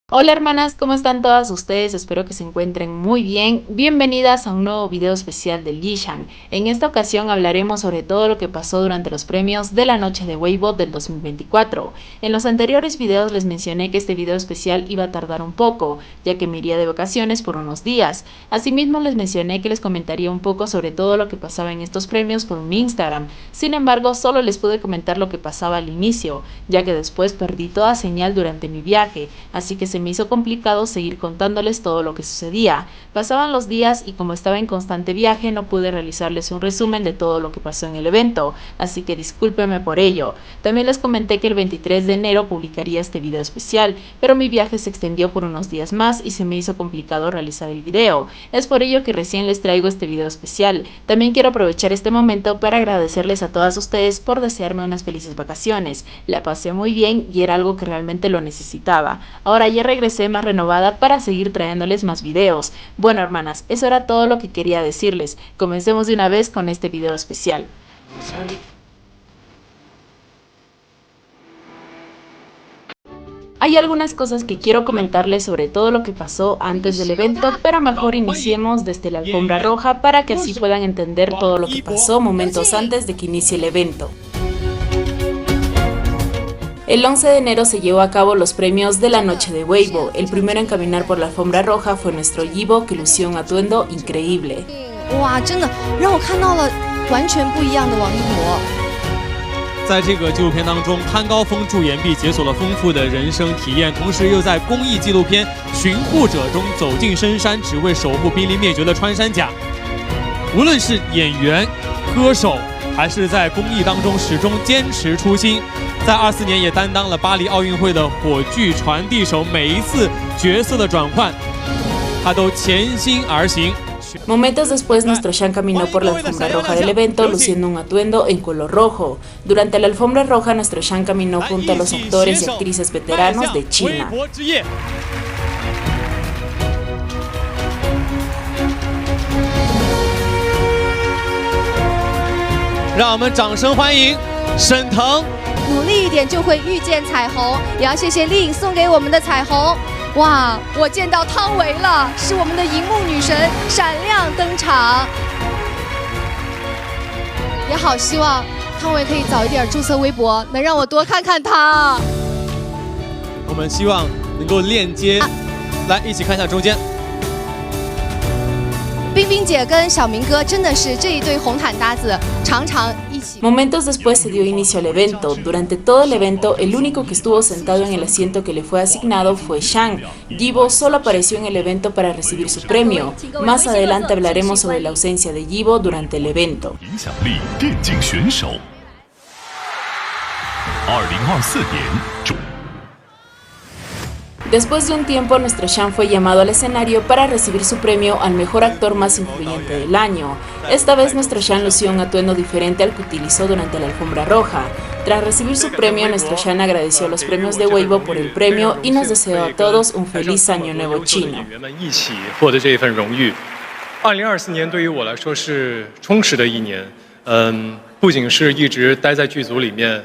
Hola hermanas, ¿cómo están todas ustedes? Espero que se encuentren muy bien. Bienvenidas a un nuevo video especial de Lishan. En esta ocasión hablaremos sobre todo lo que pasó durante los premios de la noche de Weibo del 2024. En los anteriores videos les mencioné que este video especial iba a tardar un poco, ya que me iría de vacaciones por unos días. Asimismo les mencioné que les comentaría un poco sobre todo lo que pasaba en estos premios por mi Instagram. Sin embargo, solo les pude comentar lo que pasaba al inicio, ya que después perdí toda señal durante mi viaje, así que se me hizo complicado seguir contándoles todo lo que sucedía. Pasaban los días y como estaba en constante viaje no pude realizarles un resumen de todo lo que pasó en el evento, así que discúlpenme por ello. También les comenté que el 23 de enero publicaría este video especial, pero mi viaje se extendió por unos días más y se me hizo complicado realizar el video. Es por ello que recién les traigo este video especial. También quiero aprovechar este momento para agradecerles a todas ustedes por desearme unas felices vacaciones. La pasé muy bien y era algo que realmente lo necesitaba. Ahora ya regresé más renovada para seguir trayéndoles más videos. Bueno hermanas, eso era todo lo que quería decirles. Comencemos de una vez con este video especial. Hay algunas cosas que quiero comentarles sobre todo lo que pasó antes del evento, pero mejor iniciemos desde la alfombra roja para que así puedan entender todo lo que pasó momentos antes de que inicie el evento. El 11 de enero se llevó a cabo los premios de la noche de Weibo. El primero en caminar por la alfombra roja fue nuestro Yibo, que lució un atuendo increíble. ¡Wow! 真的让我看到了完全不一样的王一博。在这个纪录片当中，潘高峰助演毕解锁了丰富的人生体验，同时又在公益纪录片《寻护者》中走进深山，只为守护濒临灭绝的穿山甲。无论是演员、歌手，还是在公益当中始终坚持初心。在24年也担当了巴黎奥运会的火炬传递手，每一次角色的转换，他都潜心而行。 Momentos después, nuestro Shan caminó por la alfombra roja del evento luciendo un atuendo en color rojo. Durante la alfombra roja, nuestro Shan caminó junto a los actores y actrices veteranos de China. 让我们掌声欢迎沈腾。努力一点就会遇见彩虹，也要谢谢丽颖送给我们的彩虹。哇，我见到汤唯了，是我们的荧幕女神闪亮登场。也好希望汤唯可以早一点注册微博，能让我多看看她。我们希望能够链接，来一起看一下中间。 冰冰姐跟小明哥真的是这一对红毯搭子，常常一起。 Momentos después se dio inicio al evento. Durante todo el evento, el único que estuvo sentado en el asiento que le fue asignado fue Shan. Yibo solo apareció en el evento para recibir su premio. Más adelante hablaremos sobre la ausencia de Yibo durante el evento. 2024年 Después de un tiempo, nuestro Shan fue llamado al escenario para recibir su premio al mejor actor más influyente del año. Esta vez nuestro Shan lució un atuendo diferente al que utilizó durante la alfombra roja. Tras recibir su premio, nuestro Shan agradeció a los premios de Weibo por el premio y nos deseó a todos un feliz año nuevo chino. 2024年对于我来说是充实的一年，不仅是一直待在剧组里面，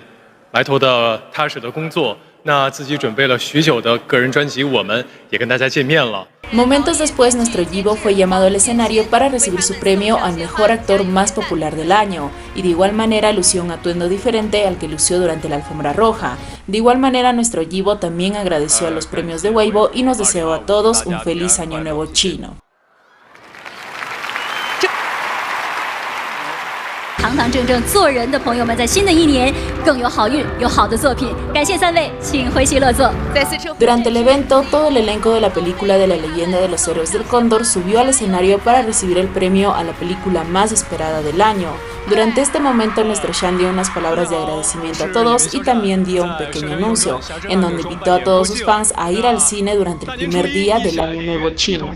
埋头的踏实的工作。 那自己准备了许久的个人专辑，我们也跟大家见面了。 Momentos después, nuestro Yibo fue llamado al escenario para recibir su premio al mejor actor más popular del año, y de igual manera lució un atuendo diferente al que lució durante la alfombra roja. De igual manera, nuestro Yibo también agradeció a los premios de Weibo y nos deseó a todos un feliz año nuevo chino. 堂堂正正做人的朋友们，在新的一年更有好运，有好的作品。感谢3位，请回席落座。 Durante el evento, todo el elenco de la película de la leyenda de los héroes del Cóndor subió al escenario para recibir el premio a la película más esperada del año. Durante este momento, nuestro Shan dio unas palabras de agradecimiento a todos y también dio un pequeño anuncio, en donde invitó a todos sus fans a ir al cine durante el primer día del año nuevo chino.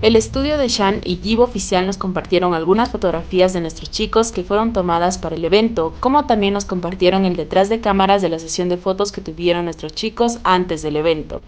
El estudio de Shan y Yibo Oficial nos compartieron algunas fotografías de nuestros chicos que fueron tomadas para el evento, como también nos compartieron el detrás de cámaras de la sesión de fotos que tuvieron nuestros chicos antes del evento.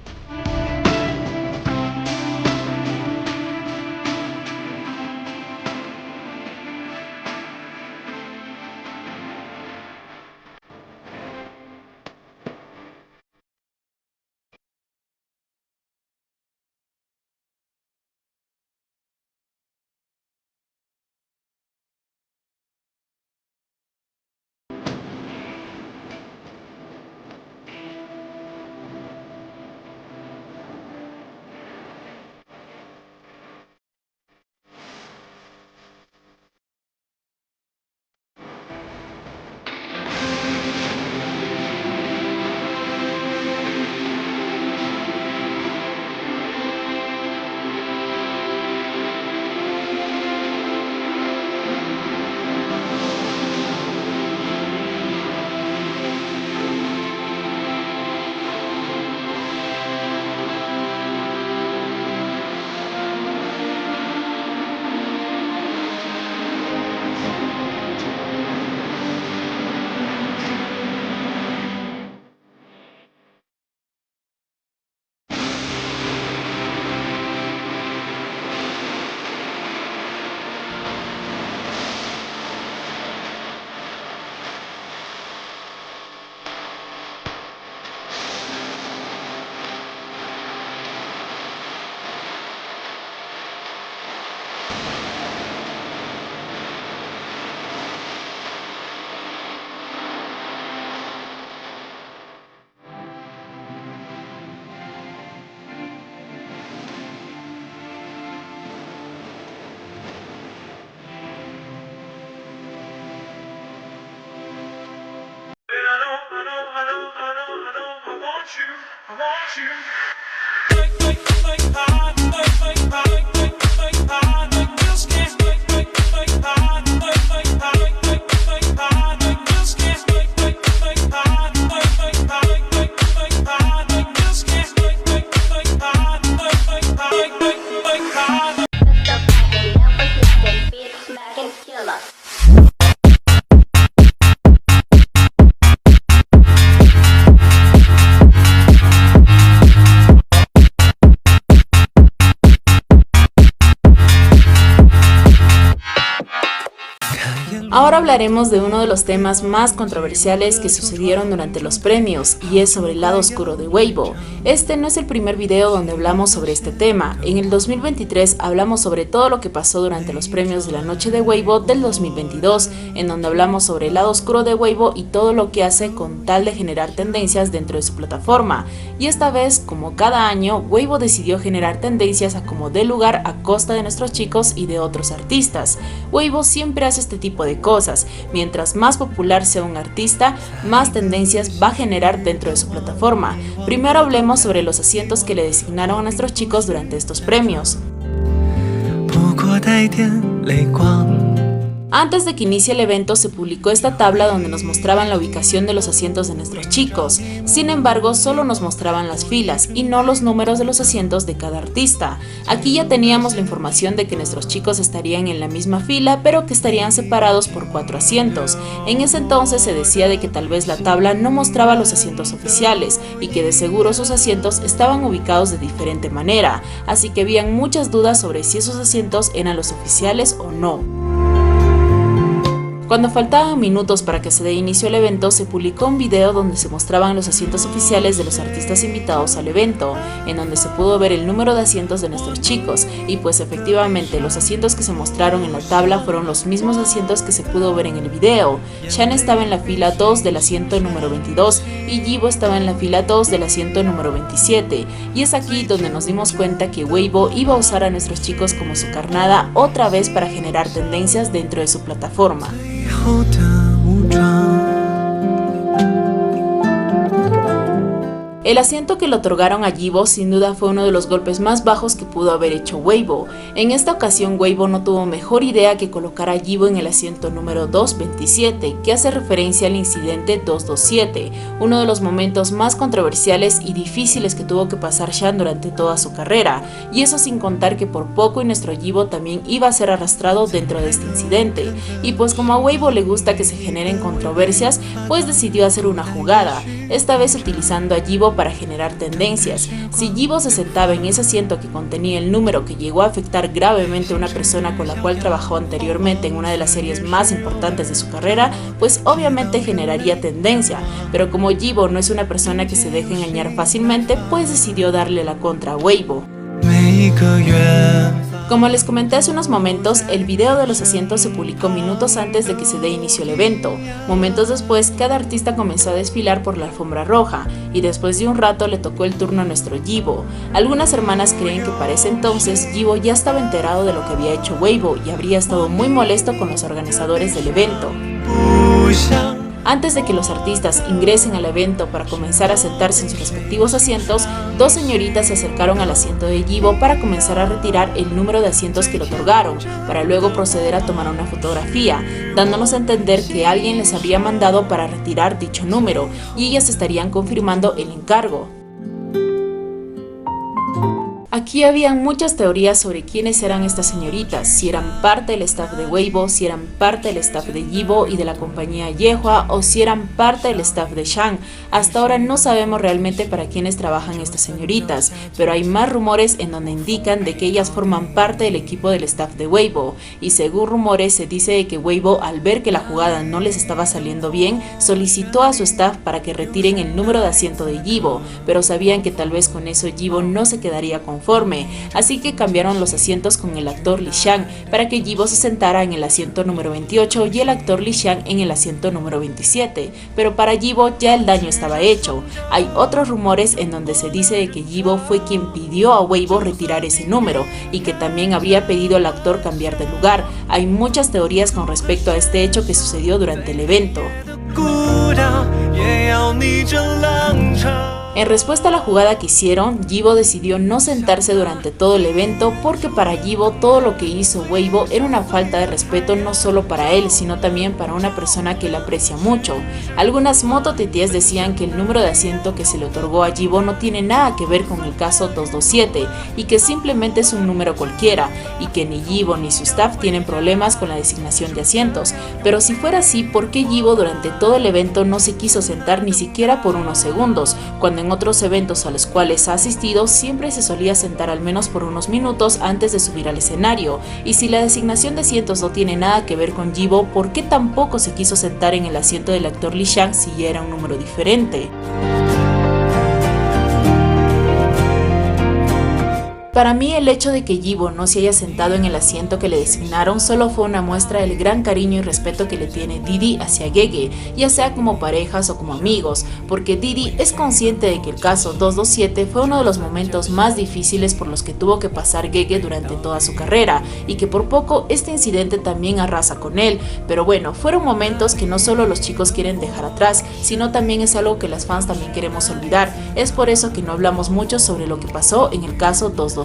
Ahora hablaremos de uno de los temas más controversiales que sucedieron durante los premios, y es sobre el lado oscuro de Weibo. Este no es el primer video donde hablamos sobre este tema. En el 2023 hablamos sobre todo lo que pasó durante los premios de la noche de Weibo del 2022, en donde hablamos sobre el lado oscuro de Weibo y todo lo que hace con tal de generar tendencias dentro de su plataforma. Y esta vez, como cada año, Weibo decidió generar tendencias a como dé lugar a costa de nuestros chicos y de otros artistas. Weibo siempre hace este tipo de cosas. Mientras más popular sea un artista, más tendencias va a generar dentro de su plataforma. Primero hablemos sobre los asientos que le designaron a nuestros chicos durante estos premios. Antes de que inicie el evento se publicó esta tabla donde nos mostraban la ubicación de los asientos de nuestros chicos. Sin embargo, solo nos mostraban las filas y no los números de los asientos de cada artista. Aquí ya teníamos la información de que nuestros chicos estarían en la misma fila, pero que estarían separados por 4 asientos. En ese entonces se decía de que tal vez la tabla no mostraba los asientos oficiales y que de seguro sus asientos estaban ubicados de diferente manera, así que habían muchas dudas sobre si esos asientos eran los oficiales o no. Cuando faltaban minutos para que se dé inicio al evento, se publicó un video donde se mostraban los asientos oficiales de los artistas invitados al evento, en donde se pudo ver el número de asientos de nuestros chicos, y pues efectivamente los asientos que se mostraron en la tabla fueron los mismos asientos que se pudo ver en el video. Shan estaba en la fila 2 del asiento número 22 y Yibo estaba en la fila 2 del asiento número 27, y es aquí donde nos dimos cuenta que Weibo iba a usar a nuestros chicos como su carnada otra vez para generar tendencias dentro de su plataforma. El asiento que le otorgaron a Yibo sin duda fue uno de los golpes más bajos que pudo haber hecho Weibo. En esta ocasión Weibo no tuvo mejor idea que colocar a Yibo en el asiento número 227, que hace referencia al incidente 227, uno de los momentos más controversiales y difíciles que tuvo que pasar Shan durante toda su carrera, y eso sin contar que por poco y nuestro Yibo también iba a ser arrastrado dentro de este incidente. Y pues como a Weibo le gusta que se generen controversias, pues decidió hacer una jugada, esta vez utilizando a Yibo para generar tendencias. Si Yibo se sentaba en ese asiento que contenía el número que llegó a afectar gravemente a una persona con la cual trabajó anteriormente en una de las series más importantes de su carrera, pues obviamente generaría tendencia, pero como Yibo no es una persona que se deje engañar fácilmente, pues decidió darle la contra a Weibo. Como les comenté hace unos momentos, el video de los asientos se publicó minutos antes de que se dé inicio al evento. Momentos después, cada artista comenzó a desfilar por la alfombra roja, y después de un rato le tocó el turno a nuestro Yibo. Algunas hermanas creen que para ese entonces Yibo ya estaba enterado de lo que había hecho Weibo y habría estado muy molesto con los organizadores del evento. Antes de que los artistas ingresen al evento para comenzar a sentarse en sus respectivos asientos, dos señoritas se acercaron al asiento de Yibo para comenzar a retirar el número de asientos que le otorgaron, para luego proceder a tomar una fotografía, dándonos a entender que alguien les habría mandado para retirar dicho número, y ellas estarían confirmando el encargo. Aquí habían muchas teorías sobre quiénes eran estas señoritas, si eran parte del staff de Weibo, si eran parte del staff de Yibo y de la compañía Yehua, o si eran parte del staff de Shan. Hasta ahora no sabemos realmente para quiénes trabajan estas señoritas, pero hay más rumores en donde indican de que ellas forman parte del equipo del staff de Weibo, y según rumores se dice de que Weibo, al ver que la jugada no les estaba saliendo bien, solicitó a su staff para que retiren el número de asiento de Yibo, pero sabían que tal vez con eso Yibo no se quedaría conforme, así que cambiaron los asientos con el actor Li Xiang para que Yibo se sentara en el asiento número 28 y el actor Li Xiang en el asiento número 27, pero para Yibo ya el daño estaba hecho. Hay otros rumores en donde se dice de que Yibo fue quien pidió a Weibo retirar ese número y que también habría pedido al actor cambiar de lugar. Hay muchas teorías con respecto a este hecho que sucedió durante el evento. En respuesta a la jugada que hicieron, Yibo decidió no sentarse durante todo el evento porque para Yibo todo lo que hizo Weibo era una falta de respeto no solo para él, sino también para una persona que le aprecia mucho. Algunas mototitíes decían que el número de asiento que se le otorgó a Yibo no tiene nada que ver con el caso 227 y que simplemente es un número cualquiera y que ni Yibo ni su staff tienen problemas con la designación de asientos. Pero si fuera así, ¿por qué Yibo durante todo el evento no se quiso sentar ni siquiera por unos segundos, cuando en otros eventos a los cuales ha asistido siempre se solía sentar al menos por unos minutos antes de subir al escenario? Y si la designación de asientos no tiene nada que ver con Yibo, ¿por qué tampoco se quiso sentar en el asiento del actor Li Shang si ya era un número diferente? Para mí el hecho de que Yibo no se haya sentado en el asiento que le designaron solo fue una muestra del gran cariño y respeto que le tiene Didi hacia Gege, ya sea como parejas o como amigos, porque Didi es consciente de que el caso 227 fue uno de los momentos más difíciles por los que tuvo que pasar Gege durante toda su carrera, y que por poco este incidente también arrasa con él, pero bueno, fueron momentos que no solo los chicos quieren dejar atrás, sino también es algo que las fans también queremos olvidar. Es por eso que no hablamos mucho sobre lo que pasó en el caso 227.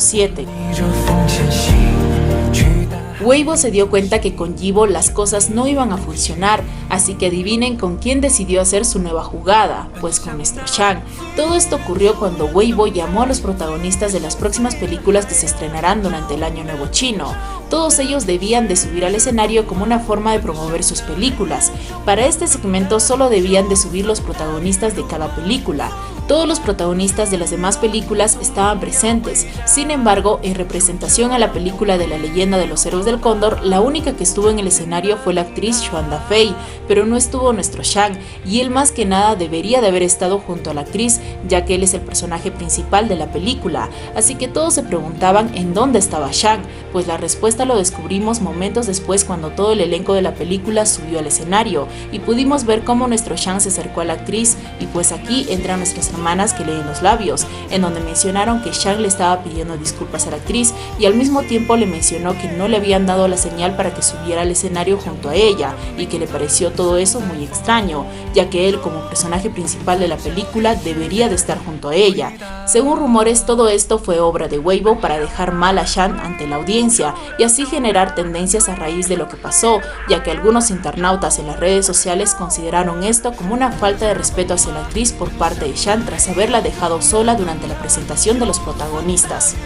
Weibo se dio cuenta que con Yibo las cosas no iban a funcionar, así que adivinen con quién decidió hacer su nueva jugada, pues con nuestro Shang. Todo esto ocurrió cuando Weibo llamó a los protagonistas de las próximas películas que se estrenarán durante el Año Nuevo Chino. Todos ellos debían de subir al escenario como una forma de promover sus películas. Para este segmento solo debían de subir los protagonistas de cada película. Todos los protagonistas de las demás películas estaban presentes. Sin embargo, en representación a la película de la leyenda de los héroes del Cóndor, la única que estuvo en el escenario fue la actriz Xuan Da-fei, pero no estuvo nuestro Shang, y él más que nada debería de haber estado junto a la actriz, ya que él es el personaje principal de la película. Así que todos se preguntaban en dónde estaba Shang, pues la respuesta lo descubrimos momentos después cuando todo el elenco de la película subió al escenario, y pudimos ver cómo nuestro Shang se acercó a la actriz, y pues aquí entran nuestras hermanas que leen los labios, en donde mencionaron que Shang le estaba pidiendo disculpas a la actriz y al mismo tiempo le mencionó que no le habían dado la señal para que subiera al escenario junto a ella y que le pareció todo eso muy extraño, ya que él como personaje principal de la película debería de estar junto a ella. Según rumores, todo esto fue obra de Weibo para dejar mal a Shang ante la audiencia y así generar tendencias a raíz de lo que pasó, ya que algunos internautas en las redes sociales consideraron esto como una falta de respeto hacia la actriz por parte de Shang tras haberla dejado sola durante la presentación de los protagonistas.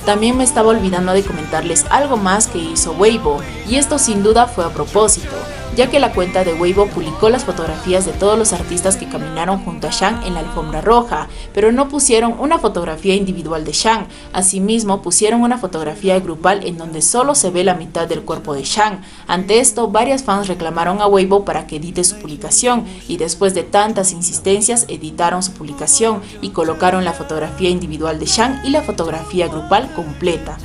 También me estaba olvidando de comentarles algo más que hizo Weibo, y esto sin duda fue a propósito, ya que la cuenta de Weibo publicó las fotografías de todos los artistas que caminaron junto a Shang en la alfombra roja, pero no pusieron una fotografía individual de Shang. Asimismo, pusieron una fotografía grupal en donde solo se ve la mitad del cuerpo de Shang. Ante esto, varias fans reclamaron a Weibo para que edite su publicación, y después de tantas insistencias, editaron su publicación y colocaron la fotografía individual de Shang y la fotografía grupal completa.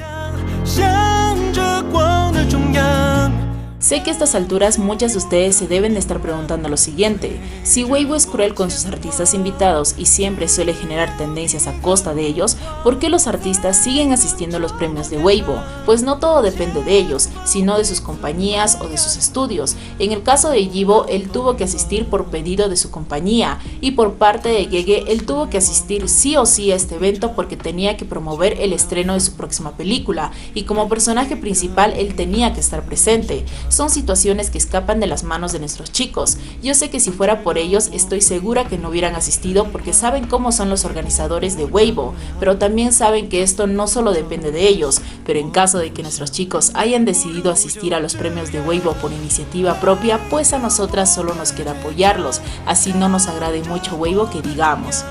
Sé que a estas alturas muchas de ustedes se deben de estar preguntando lo siguiente: si Weibo es cruel con sus artistas invitados y siempre suele generar tendencias a costa de ellos, ¿por qué los artistas siguen asistiendo a los premios de Weibo? Pues no todo depende de ellos, sino de sus compañías o de sus estudios. En el caso de Yibo, él tuvo que asistir por pedido de su compañía, y por parte de Gege, él tuvo que asistir sí o sí a este evento porque tenía que promover el estreno de su próxima película, y como personaje principal él tenía que estar presente. Son situaciones que escapan de las manos de nuestros chicos. Yo sé que si fuera por ellos, estoy segura que no hubieran asistido porque saben cómo son los organizadores de Weibo, pero también saben que esto no solo depende de ellos. Pero en caso de que nuestros chicos hayan decidido asistir a los premios de Weibo por iniciativa propia, pues a nosotras solo nos queda apoyarlos, así no nos agrade mucho Weibo que digamos.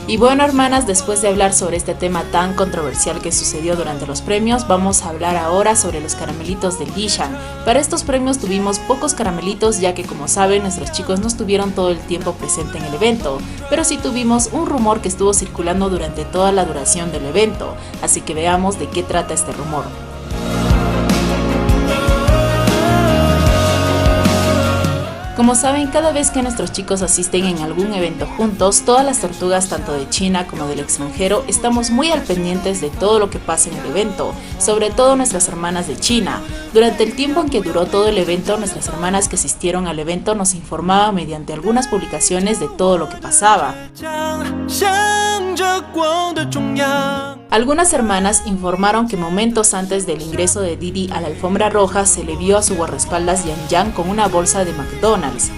Y bueno, hermanas, después de hablar sobre este tema tan controversial que sucedió durante los premios, vamos a hablar ahora sobre los caramelitos de Li Shang. Para estos premios tuvimos pocos caramelitos, ya que como saben nuestros chicos no estuvieron todo el tiempo presente en el evento, pero sí tuvimos un rumor que estuvo circulando durante toda la duración del evento, así que veamos de qué trata este rumor. Como saben, cada vez que nuestros chicos asisten en algún evento juntos, todas las tortugas, tanto de China como del extranjero, estamos muy al pendientes de todo lo que pasa en el evento, sobre todo nuestras hermanas de China. Durante el tiempo en que duró todo el evento, nuestras hermanas que asistieron al evento nos informaban mediante algunas publicaciones de todo lo que pasaba. Algunas hermanas informaron que momentos antes del ingreso de Didi a la alfombra roja se le vio a su guardaespaldas Yan Yan con una bolsa de McDonald's.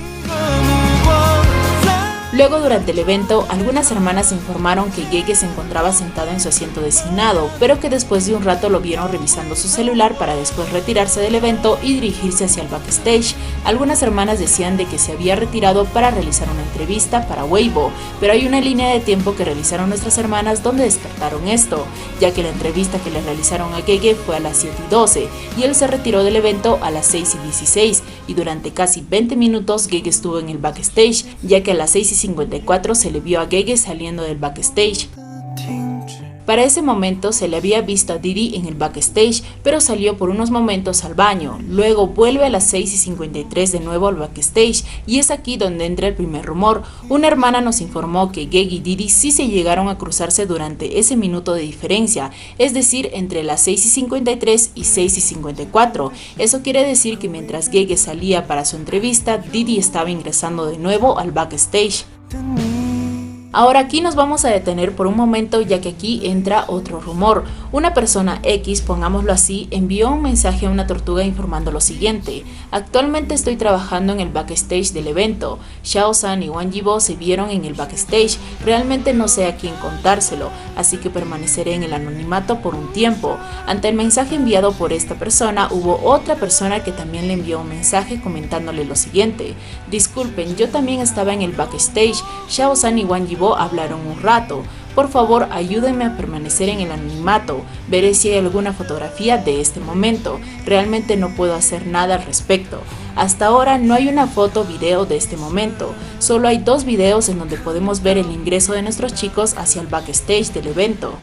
Luego, durante el evento, algunas hermanas informaron que Gege se encontraba sentado en su asiento designado, pero que después de un rato lo vieron revisando su celular para después retirarse del evento y dirigirse hacia el backstage. Algunas hermanas decían de que se había retirado para realizar una entrevista para Weibo, pero hay una línea de tiempo que realizaron nuestras hermanas donde descartaron esto, ya que la entrevista que le realizaron a Gege fue a las 7:12 y él se retiró del evento a las 6:16 y durante casi 20 minutos Gege estuvo en el backstage, ya que a las 6:54 se le vio a Gege saliendo del backstage. Para ese momento se le había visto a Didi en el backstage, pero salió por unos momentos al baño, luego vuelve a las 6:53 de nuevo al backstage y es aquí donde entra el primer rumor. Una hermana nos informó que Gege y Didi sí se llegaron a cruzarse durante ese minuto de diferencia, es decir, entre las 6:53 y 6:54. Eso quiere decir que mientras Gege salía para su entrevista, Didi estaba ingresando de nuevo al backstage. Ahora aquí nos vamos a detener por un momento, ya que aquí entra otro rumor. Una persona X, pongámoslo así, envió un mensaje a una tortuga informando lo siguiente: actualmente estoy trabajando en el backstage del evento, Xiao San y Wang Yibo se vieron en el backstage, realmente no sé a quién contárselo, así que permaneceré en el anonimato por un tiempo. Ante el mensaje enviado por esta persona, hubo otra persona que también le envió un mensaje comentándole lo siguiente: disculpen, yo también estaba en el backstage, Xiao San y Wang Yibo hablaron un rato, por favor ayúdenme a permanecer en el anonimato, veré si hay alguna fotografía de este momento, realmente no puedo hacer nada al respecto. Hasta ahora no hay una foto o video de este momento, solo hay 2 videos en donde podemos ver el ingreso de nuestros chicos hacia el backstage del evento.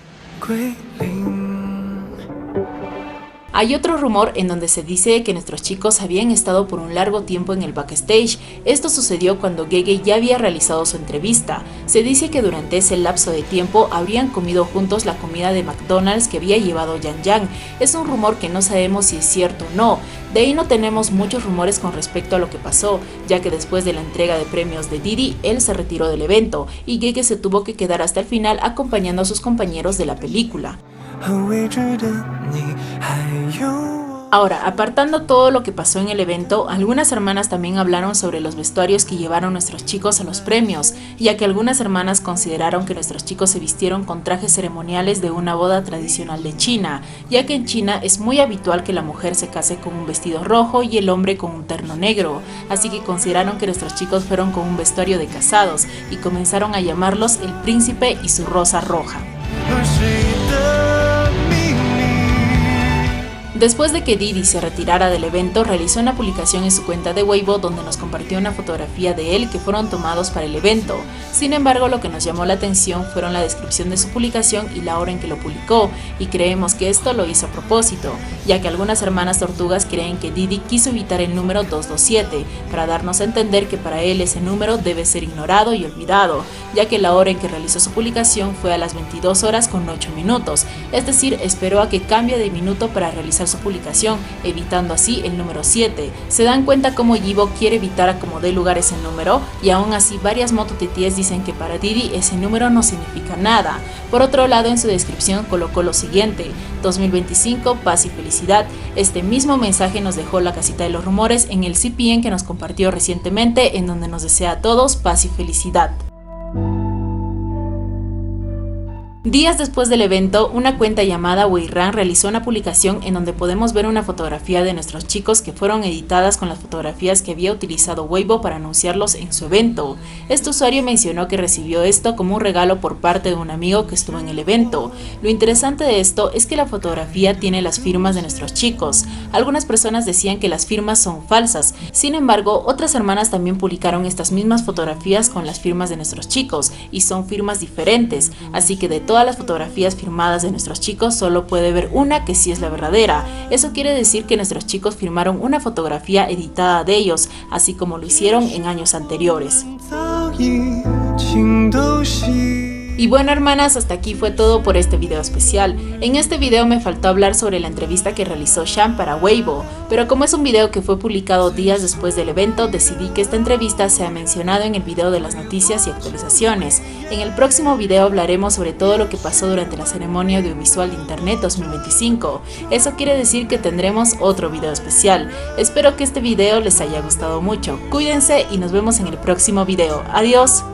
Hay otro rumor en donde se dice que nuestros chicos habían estado por un largo tiempo en el backstage. Esto sucedió cuando Gege ya había realizado su entrevista. Se dice que durante ese lapso de tiempo habrían comido juntos la comida de McDonald's que había llevado Yan Yan. Es un rumor que no sabemos si es cierto o no. De ahí no tenemos muchos rumores con respecto a lo que pasó, ya que después de la entrega de premios de Didi, él se retiró del evento y Gege se tuvo que quedar hasta el final acompañando a sus compañeros de la película. Ahora, apartando todo lo que pasó en el evento, algunas hermanas también hablaron sobre los vestuarios que llevaron nuestros chicos a los premios, ya que algunas hermanas consideraron que nuestros chicos se vistieron con trajes ceremoniales de una boda tradicional de China, ya que en China es muy habitual que la mujer se case con un vestido rojo y el hombre con un terno negro, así que consideraron que nuestros chicos fueron con un vestuario de casados y comenzaron a llamarlos el príncipe y su rosa roja. Después de que Didi se retirara del evento, realizó una publicación en su cuenta de Weibo donde nos compartió una fotografía de él que fueron tomados para el evento. Sin embargo, lo que nos llamó la atención fueron la descripción de su publicación y la hora en que lo publicó, y creemos que esto lo hizo a propósito, ya que algunas hermanas tortugas creen que Didi quiso evitar el número 227, para darnos a entender que para él ese número debe ser ignorado y olvidado, ya que la hora en que realizó su publicación fue a las 22:08, es decir, esperó a que cambie de minuto para realizar su publicación, evitando así el número 7. ¿Se dan cuenta cómo Yibo quiere evitar a como dé lugar ese número? Y aún así varias mototitíes dicen que para Didi ese número no significa nada. Por otro lado, en su descripción colocó lo siguiente: 2025, paz y felicidad. Este mismo mensaje nos dejó la casita de los rumores en el CPN que nos compartió recientemente, en donde nos desea a todos paz y felicidad. Días después del evento, una cuenta llamada Weiran realizó una publicación en donde podemos ver una fotografía de nuestros chicos que fueron editadas con las fotografías que había utilizado Weibo para anunciarlos en su evento. Este usuario mencionó que recibió esto como un regalo por parte de un amigo que estuvo en el evento. Lo interesante de esto es que la fotografía tiene las firmas de nuestros chicos. Algunas personas decían que las firmas son falsas, sin embargo, otras hermanas también publicaron estas mismas fotografías con las firmas de nuestros chicos y son firmas diferentes, así que de todas todas las fotografías firmadas de nuestros chicos solo puede ver una que sí es la verdadera. Eso quiere decir que nuestros chicos firmaron una fotografía editada de ellos, así como lo hicieron en años anteriores. Y bueno, hermanas, hasta aquí fue todo por este video especial. En este video me faltó hablar sobre la entrevista que realizó Shan para Weibo, pero como es un video que fue publicado días después del evento, decidí que esta entrevista sea mencionada en el video de las noticias y actualizaciones. En el próximo video hablaremos sobre todo lo que pasó durante la ceremonia audiovisual de Internet 2025. Eso quiere decir que tendremos otro video especial. Espero que este video les haya gustado mucho. Cuídense y nos vemos en el próximo video. Adiós.